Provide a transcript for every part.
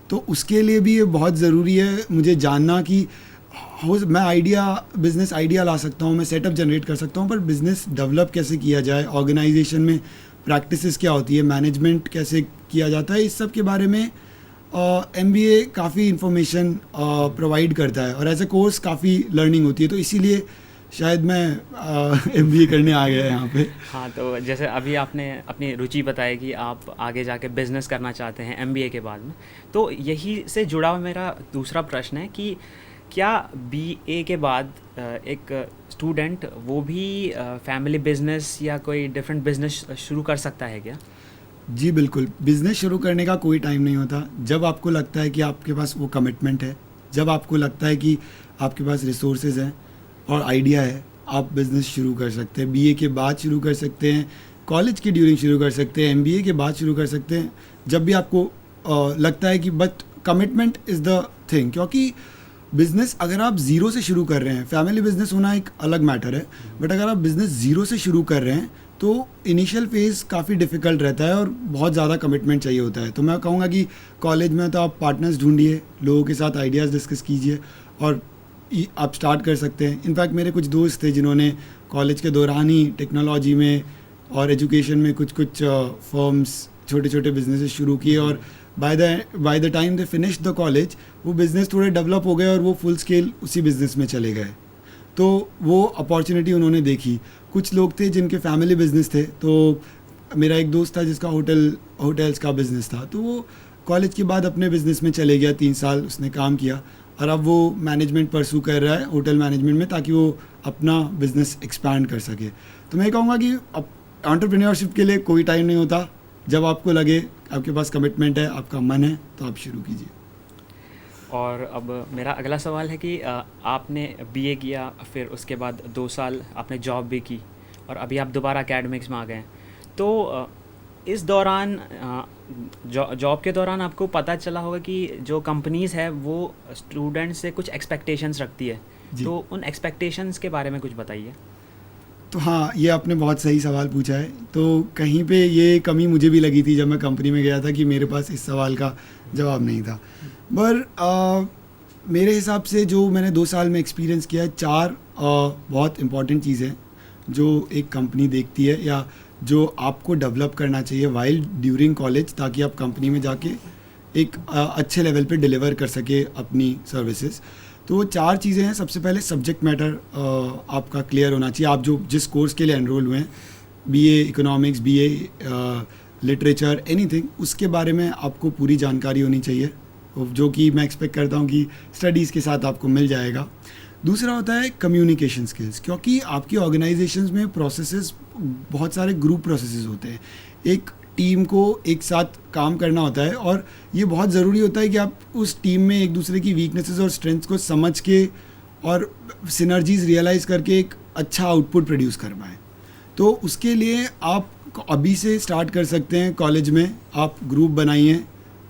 तो उसके लिए भी ये बहुत ज़रूरी है मुझे जानना कि मैं बिज़नेस आइडिया ला सकता हूँ, मैं सेटअप जनरेट कर सकता हूँ, पर बिज़नेस डेवलप कैसे किया जाए, ऑर्गेनाइजेशन में प्रैक्टिसेस क्या होती है, मैनेजमेंट कैसे किया जाता है, इस सब के बारे में एमबीए काफ़ी इन्फॉर्मेशन प्रोवाइड करता है और एज ए कोर्स काफ़ी लर्निंग होती है, तो इसीलिए शायद मैं एमबीए करने आ गया यहाँ पे। हाँ, तो जैसे अभी आपने अपनी रुचि बताई कि आप आगे जाके बिज़नेस करना चाहते हैं एमबीए के बाद में, तो यही से जुड़ा हुआ मेरा दूसरा प्रश्न है कि क्या बीए के बाद एक स्टूडेंट वो भी फैमिली बिजनेस या कोई डिफरेंट बिजनेस शुरू कर सकता है क्या? जी बिल्कुल, बिज़नेस शुरू करने का कोई टाइम नहीं होता। जब आपको लगता है कि आपके पास वो कमिटमेंट है, जब आपको लगता है कि आपके पास रिसोर्सेज हैं और आइडिया है, आप बिज़नेस शुरू कर सकते हैं। बीए के बाद शुरू कर सकते हैं, कॉलेज के ड्यूरिंग शुरू कर सकते हैं, एमबीए के बाद शुरू कर सकते हैं, जब भी आपको लगता है कि but commitment is the thing. क्योंकि बिज़नेस अगर आप ज़ीरो से शुरू कर रहे हैं, फैमिली बिज़नेस होना एक अलग मैटर है, बट अगर आप बिज़नेस ज़ीरो से शुरू कर रहे हैं तो इनिशियल फेज़ काफ़ी डिफ़िकल्ट रहता है और बहुत ज़्यादा कमिटमेंट चाहिए होता है। तो मैं कहूँगा कि कॉलेज में तो आप पार्टनर्स ढूंढिए, लोगों के साथ आइडियाज़ डिस्कस कीजिए और आप स्टार्ट कर सकते हैं। इनफैक्ट मेरे कुछ दोस्त थे जिन्होंने कॉलेज के दौरान ही टेक्नोलॉजी में और एजुकेशन में कुछ कुछ फर्म्स, छोटे छोटे बिजनेसेस शुरू किए और by the time they finish the college वो बिज़नेस थोड़े डेवलप हो गए और वो फुल स्केल उसी बिज़नेस में चले गए। तो वो अपॉर्चुनिटी उन्होंने देखी। कुछ लोग थे जिनके फैमिली बिजनेस थे, तो मेरा एक दोस्त था जिसका होटल्स का बिज़नेस था, तो वो कॉलेज के बाद अपने बिज़नेस में चले गया, 3 साल उसने काम किया और अब वो मैनेजमेंट परसू कर रहा है होटल मैनेजमेंट में, ताकि वो अपना बिज़नेस एक्सपैंड कर सके। तो मैं कहूँगा कि एंटरप्रेन्योरशिप के लिए कोई टाइम नहीं होता। जब आपको लगे आपके पास कमिटमेंट है, आपका मन है, तो आप शुरू कीजिए। और अब मेरा अगला सवाल है कि आपने बीए किया, फिर उसके बाद 2 साल आपने जॉब भी की और अभी आप दोबारा एकेडमिक्स में आ गए हैं। तो इस दौरान जॉब के दौरान आपको पता चला होगा कि जो कंपनीज़ है वो स्टूडेंट से कुछ एक्सपेक्टेशंस रखती है, जी। तो उन एक्सपेक्टेशंस के बारे में कुछ बताइए। तो हाँ, ये आपने बहुत सही सवाल पूछा है। तो कहीं पे ये कमी मुझे भी लगी थी जब मैं कंपनी में गया था कि मेरे पास इस सवाल का जवाब नहीं था। पर मेरे हिसाब से जो मैंने 2 साल में एक्सपीरियंस किया है, 4 बहुत इम्पॉर्टेंट चीज़ें जो एक कंपनी देखती है या जो आपको डेवलप करना चाहिए वाइल ड्यूरिंग कॉलेज, ताकि आप कंपनी में जाके एक अच्छे लेवल पे डिलीवर कर सके अपनी सर्विसेज। तो वो 4 चीज़ें हैं। सबसे पहले सब्जेक्ट मैटर आपका क्लियर होना चाहिए। आप जो जिस कोर्स के लिए एनरोल हुए हैं, BA economics, BA literature, anything, उसके बारे में आपको पूरी जानकारी होनी चाहिए, जो कि मैं एक्सपेक्ट करता हूँ कि स्टडीज़ के साथ आपको मिल जाएगा। दूसरा होता है कम्युनिकेशन स्किल्स, क्योंकि आपकी ऑर्गेनाइजेशंस में प्रोसेसेस, बहुत सारे ग्रुप प्रोसेसेस होते हैं। एक टीम को एक साथ काम करना होता है और ये बहुत ज़रूरी होता है कि आप उस टीम में एक दूसरे की वीकनेसेस और स्ट्रेंथ्स को समझ के और सिनर्जीज रियलाइज़ करके एक अच्छा आउटपुट प्रोड्यूस कर पाएँ। तो उसके लिए आप अभी से स्टार्ट कर सकते हैं। कॉलेज में आप ग्रुप बनाइए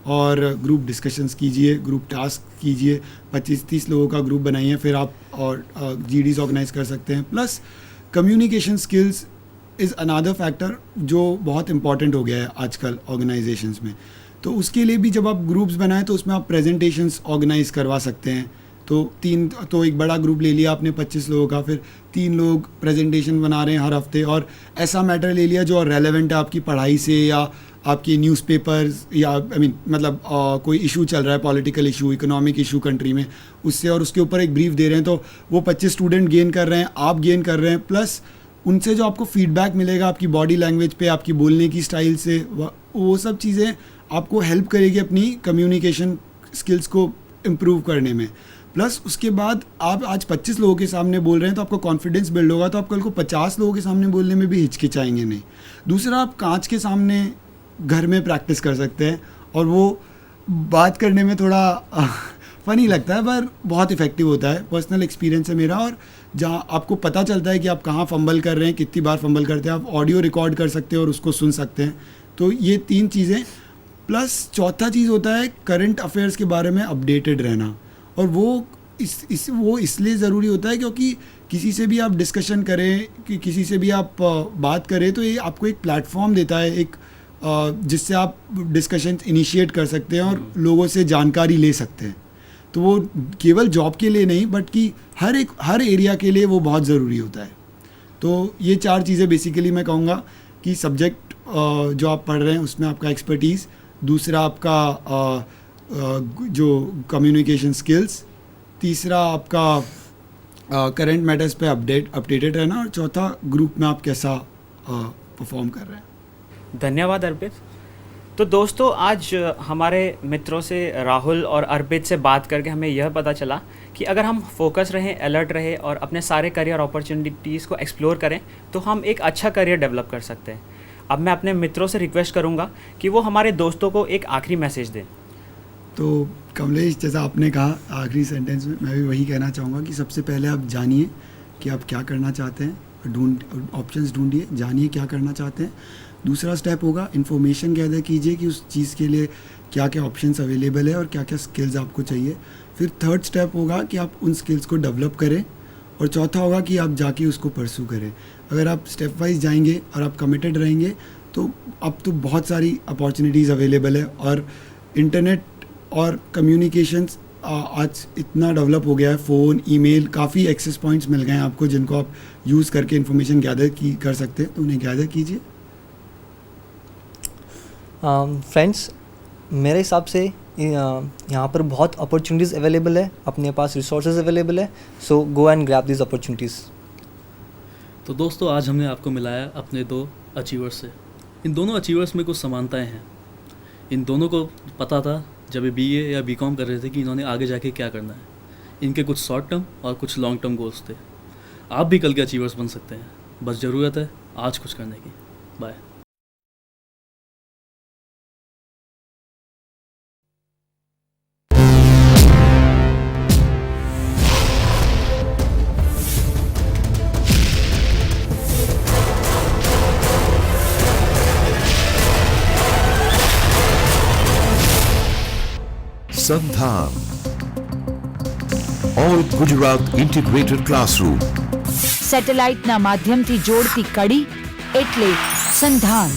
और ग्रुप डिस्कशंस कीजिए, ग्रुप टास्क कीजिए, 25-30 लोगों का ग्रुप बनाइए, फिर आप और जीडीज ऑर्गेनाइज कर सकते हैं। Plus communication skills is another factor जो बहुत इंपॉर्टेंट हो गया है आजकल ऑर्गेनाइजेशंस में। तो उसके लिए भी जब आप ग्रुप्स बनाएं तो उसमें आप प्रेजेंटेशंस ऑर्गेनाइज करवा सकते हैं। तो एक बड़ा ग्रुप ले लिया आपने 25 लोगों का, फिर 3 लोग प्रेजेंटेशन बना रहे हैं हर हफ्ते, और ऐसा मैटर ले लिया जो रेलेवेंट है आपकी पढ़ाई से या आपकी न्यूज़पेपर्स या कोई इशू चल रहा है, political issue, economic issue country में, उससे और उसके ऊपर एक ब्रीफ दे रहे हैं। तो वो 25 स्टूडेंट गेन कर रहे हैं, आप गेन कर रहे हैं, प्लस उनसे जो आपको फीडबैक मिलेगा आपकी बॉडी लैंग्वेज पे, आपकी बोलने की स्टाइल से, वो सब चीज़ें आपको हेल्प करेगी अपनी कम्युनिकेशन स्किल्स को इम्प्रूव करने में। प्लस उसके बाद आप आज 25 लोगों के सामने बोल रहे हैं तो आपका कॉन्फिडेंस बिल्ड होगा, तो आप कल को 50 लोगों के सामने बोलने में भी हिचकिचाएंगे नहीं। दूसरा, आप कांच के सामने घर में प्रैक्टिस कर सकते हैं और वो बात करने में थोड़ा फ़नी लगता है पर बहुत इफ़ेक्टिव होता है। पर्सनल एक्सपीरियंस है मेरा। और जहाँ आपको पता चलता है कि आप कहाँ फंबल कर रहे हैं, कितनी बार फंबल करते हैं, आप ऑडियो रिकॉर्ड कर सकते हैं और उसको सुन सकते हैं। तो ये 3 चीज़ें। प्लस चौथा चीज़ होता है करंट अफेयर्स के बारे में अपडेटेड रहना, और वो इसलिए ज़रूरी होता है क्योंकि किसी से भी आप डिस्कशन करें, कि किसी से भी आप बात करें, तो ये आपको एक प्लेटफॉर्म देता है, एक जिससे आप डिस्कशन इनिशिएट कर सकते हैं और लोगों से जानकारी ले सकते हैं। तो वो केवल जॉब के लिए नहीं बट कि हर एरिया के लिए वो बहुत ज़रूरी होता है। तो ये 4 चीज़ें बेसिकली मैं कहूँगा कि सब्जेक्ट जो आप पढ़ रहे हैं उसमें आपका एक्सपर्टीज़, दूसरा आपका जो कम्युनिकेशन स्किल्स, तीसरा आपका करंट मैटर्स पे अपडेटेड रहना, और चौथा ग्रुप में आप कैसा परफॉर्म कर रहे हैं। धन्यवाद अर्पित। तो दोस्तों, आज हमारे मित्रों से राहुल और अर्पित से बात करके हमें यह पता चला कि अगर हम फोकस रहें, अलर्ट रहे और अपने सारे करियर अपॉर्चुनिटीज़ को एक्सप्लोर करें तो हम एक अच्छा करियर डेवलप कर सकते हैं। अब मैं अपने मित्रों से रिक्वेस्ट करूंगा कि वो हमारे दोस्तों को एक आखिरी मैसेज दें। तो कमलेश, जैसा आपने कहा आखिरी सेंटेंस में, मैं भी वही कहना चाहूँगा कि सबसे पहले आप जानिए कि आप क्या करना चाहते हैं, ऑप्शंस ढूंढिए, जानिए क्या करना चाहते हैं। दूसरा स्टेप होगा इन्फॉर्मेशन गैदर कीजिए कि उस चीज़ के लिए क्या क्या ऑप्शंस अवेलेबल है और क्या क्या स्किल्स आपको चाहिए। फिर थर्ड स्टेप होगा कि आप उन स्किल्स को डेवलप करें, और चौथा होगा कि आप जाके उसको परस्यू करें। अगर आप स्टेप वाइज जाएंगे और आप कमिटेड रहेंगे तो अब तो बहुत सारी अपॉर्चुनिटीज़ अवेलेबल है, और इंटरनेट और कम्युनिकेशंस आज इतना डेवलप हो गया है, फ़ोन, ईमेल, काफ़ी एक्सेस पॉइंट्स मिल गए हैं आपको जिनको आप यूज़ करके इन्फॉर्मेशन गैदर कर सकते हैं, तो उन्हें गैदर कीजिए। फ्रेंड्स, मेरे हिसाब से यहाँ पर बहुत अपॉर्चुनिटीज़ अवेलेबल है, अपने पास रिसोर्सेज अवेलेबल है, so go and grab this opportunities. तो दोस्तों, आज हमने आपको मिलाया अपने 2 अचीवर्स से। इन दोनों अचीवर्स में कुछ समानताएं हैं। इन दोनों को पता था जब ये BA या BCom कर रहे थे कि इन्होंने आगे जाके क्या करना है। इनके कुछ शॉर्ट टर्म और कुछ लॉन्ग टर्म गोल्स थे। आप भी कल के अचीवर्स बन सकते हैं, बस ज़रूरत है आज कुछ करने की। Bye. Sandhan all Gujarat integrated classroom સેટેલાઇટના માધ્યમથી જોડતી કડી એટલે સંધાન।